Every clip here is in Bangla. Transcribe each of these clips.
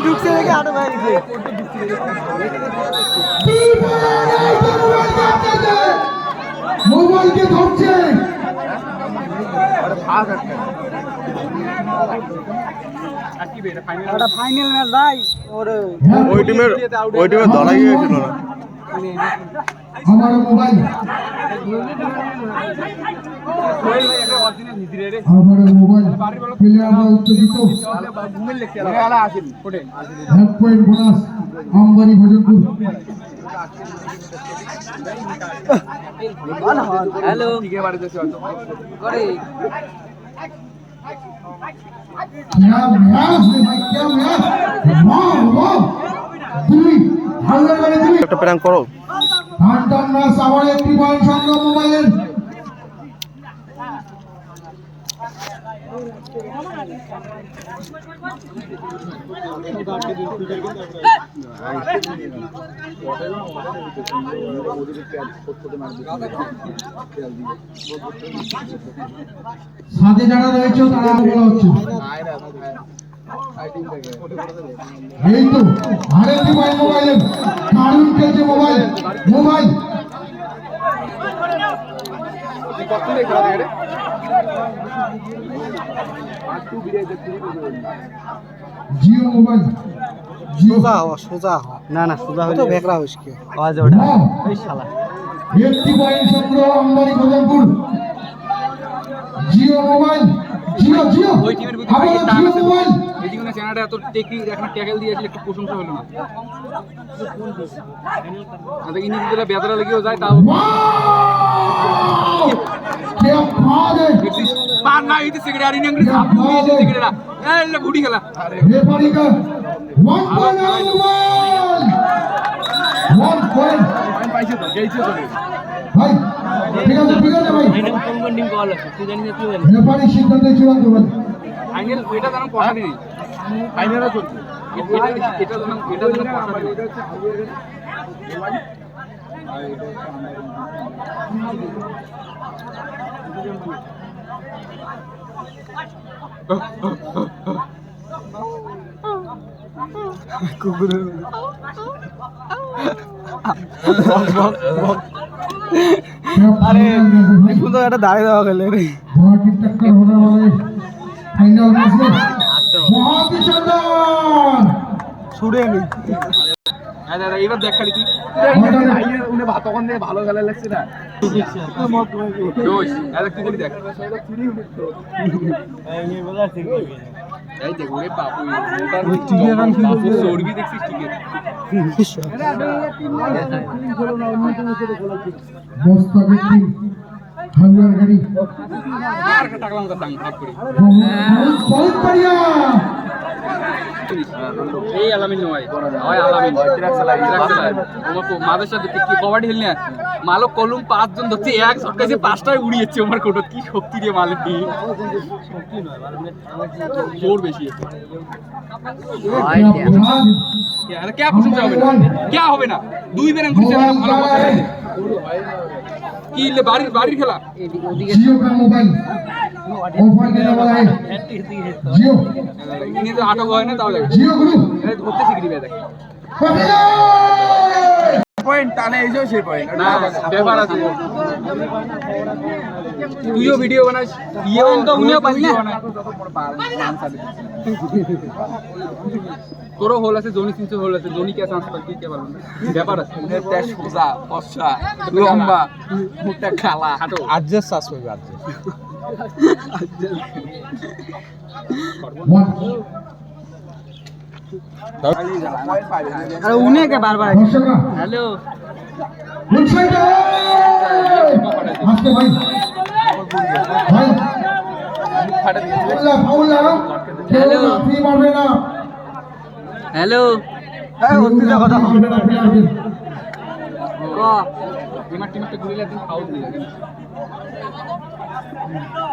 ঢুকছে দেখে আটো ভাই মোবাইলকে ধরছে ফাইনাল ম্যাচ ভাই ওই টিমের ধরা গিয়েছিল না আমার মোবাইল আমার মোবাইল প্লেয়াররা উত্তেজিত head point bonus Ambari Bhojanpur hello क्या मैच है भाई क्या मैच वाह वाह দুই হাজার করে দুই একটা প্র্যাঙ্ক করো টান ম্যাচ আবার একটি পয়েন্ট সংগ্রহ মোবাইলের সাথে যারা রয়েছে তারা বলা হচ্ছে এই তো আরেকটি পয়েন্ট মোবাইলের দারুণ খেলছে মোবাইল মোবাইল জিও মোবাইল সোজা হওয়া সোজা হওয়া না না সোজা হলে বেকরা হইছে আওয়াজ ওটা এই শালা একটি পয়েন্ট সংগ্রহ আমবাড়ি ভোজনপুর জিও মোবাইল জিও জিও ওই টিমের ভিতরে আবার জিও মোবাইল এই দিকে চ্যানেলটা এত টেকি এখন ট্যাকেল দিয়েছিল একটু প্রশংসা হলো না আর ইনি ভিতরে বেদরা লেগেও যায় তাও क्या बात है পার না এই সেক্রেটারি ইংলিশ আপনি সেক্রেটারি এই লে গুডি খেলা रेफरी का 1 पॉइंट मोबाइल 1 पॉइंट পাইছে তো গেইছে তো भाई ठीक है भाई কোন কোন টিম কল আছে তুই জানিস না তুই জানিস रेफरी সিদ্ধান্ত চূড়ান্ত ভাই ফাইনাল ওইটা জানো কথা নেই ফাইনালও চলছে এটা জানো কথা নেই আরে দেখুন তো এটা দাঁড়িয়ে দেওয়া গেলে রে बहुत ही टक्कर होने वाले फाइनल मैच में बहुत ही शानदार ছুড়ে নি দাদা এবার দেখ খালি তুই উনি ভাত তখন দিয়ে ভালো খেলা লাগছে না জোশ দাদা তুই খালি দেখ এই দেখ ওরে বাপু বাপু চর্বি দেখছিস ঠিক दोस्त व्यक्ति हंगर गाड़ी আর টাকলাম তো দাম ভাগ করি बहुत बढ़िया এই আলামিন নয় হয় আলামিন ট্রাক চালাই তোমার মাদের সাথে কি কবাডি খেলনি মালক কলম 5 জন ধরছে এক ছটকাইছে 5টায় উড়িয়েছে আমার কোটো কি শক্তি দিয়ে মালিক দি শক্তি নয় জোর বেশি আছে আরে क्या कुछ হবে না क्या হবে না দুই বেরাং করে ভালো কথা কি লে বাড়ির খেলা जियो का मोबाइल ऑफर देने वाला है जियो ইনি তো আটক হয় না তাও লাগে जियो गुरु ধরতে শিখি দিবে দেখ পয়েন্ট টানে এসেও সেই পয়েন্ট না ব্যাপার আছে তুইও ভিডিও বানাস ইয়েও তো উনিও পারলি না তোরও হোল আছে জনি তিনশো হোল আছে জনি কে চান্স পাই কে পারবে ব্যাপার আছে মুখটা সোজা ফর্সা লম্বা মুখটা খালা আজকে শ্বাস করবে আজকে আরে উনি কে বারবার হ্যালো আসতে ভাই ভাই হ্যালো ফ্রি মারবে না হ্যালো এই অতিটা কথা ক টিমার টিমটা ঘুরিলে দিন ফাউল দিলে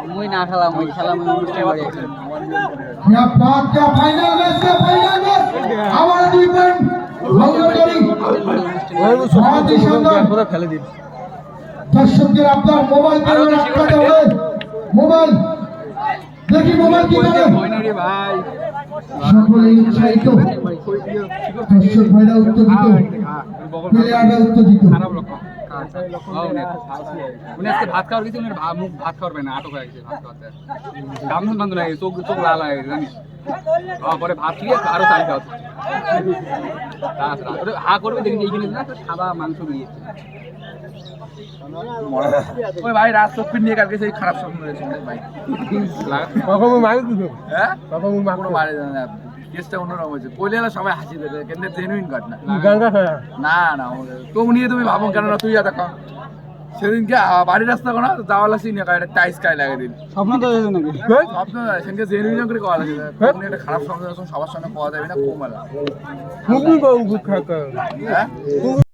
মই না খেলাম মই খেলাম বুঝতে পারি क्या बात क्या फाइनल मैच आवाज 2 पॉइंट बहुत ही शानदार ফেলে দিন दर्शकों আপনার মোবাইল পেলে আটকাতে হবে মোবাইল দেখি মোবাইল কি করে হয় না রে ভাই সকলে উৎসাহিত, দর্শক ভাইরা উত্তেজিত, প্লেয়াররা উত্তেজিত। খারাপ লক্ষণ। উনি আজকে ভাত খাওয়ার কিছু মুখ ভাত খাওয়ার পায় না, আটক হয়ে গেছে ভাত খাওয়াতে। গামন বান্ধব লাগে, চোখ চোখ লাল হয়ে গেছে জানিস। পরে ভাত খেয়ে আরো চাল খাওয়াতে হা করবে দেখি এইখানে সাদা মাংস বেরিয়েছে। ওই ভাই রাত চোখের নিয়ে কালকে সেই খারাপ স্বপ্ন রয়েছে ভাই। হ্যাঁ কোনো বাড়ি যায় না, কেসটা অন্যরকম হয়েছে। পয়লা সবাই হাসি দেবে কিন্তু জেনুইন ঘটনা। না না তো নিয়ে তুমি ভাবো কেন না, তুই দেখো সেদিনকে বাড়ির রাস্তা কোনো যাওয়া লাগছি না, একটা টাইস কায় লাগিয়ে দিল। স্বপ্ন তো হয়েছে নাকি? স্বপ্ন সেদিনকে জেনুইন করে কওয়া লাগছে, তুমি একটা খারাপ স্বপ্ন সবার সামনে পাওয়া যাবে না, কম হ্যাঁ